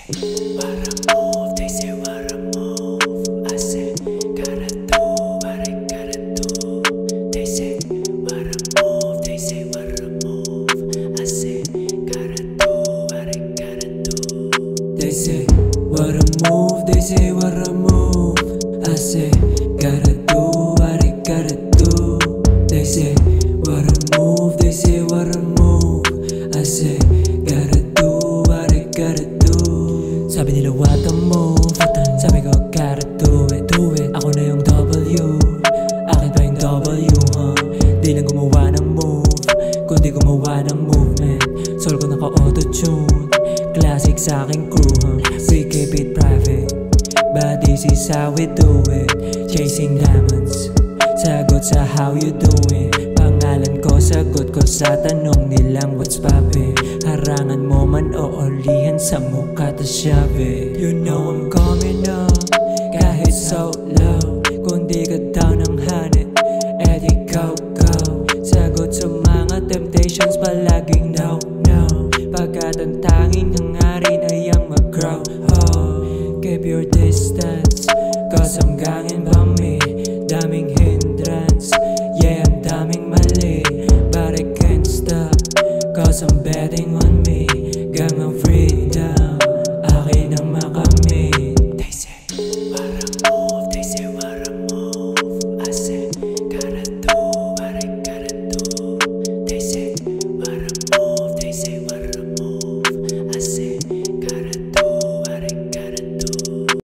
what a move, they say what a move. I say, gotta do what I gotta do. They say, what a move, they say what a move. I say, gotta do what I gotta do. They say, what a move, they say what a move. I say, gotta do what I gotta do. They say, what a move, they say what a move. I say, gotta do what I gotta do. Sabi nila what a move, sabi ko gotta do it. Ako na yung W, akin pa yung W, Di lang gumawa ng move, kundi gumawa ng movement. Soul ko naka-auto-tune, classic sa aking crew, We keep it private, but this is how we do it. Chasing diamonds, sagot sa how you doing. Pangalan ko, sagot ko sa tanong nilang what's poppin'. Harangan mo man o olihan sa mukha ta syabe. You know I'm coming up, kahit so low. Kung di ka down ng hanit, edi go go. Sagot sa mga temptations, palaging no no. Pagkat ang tanging hangarin ay ang mag-grow. Keep your distance, cause I'm gangin' by me.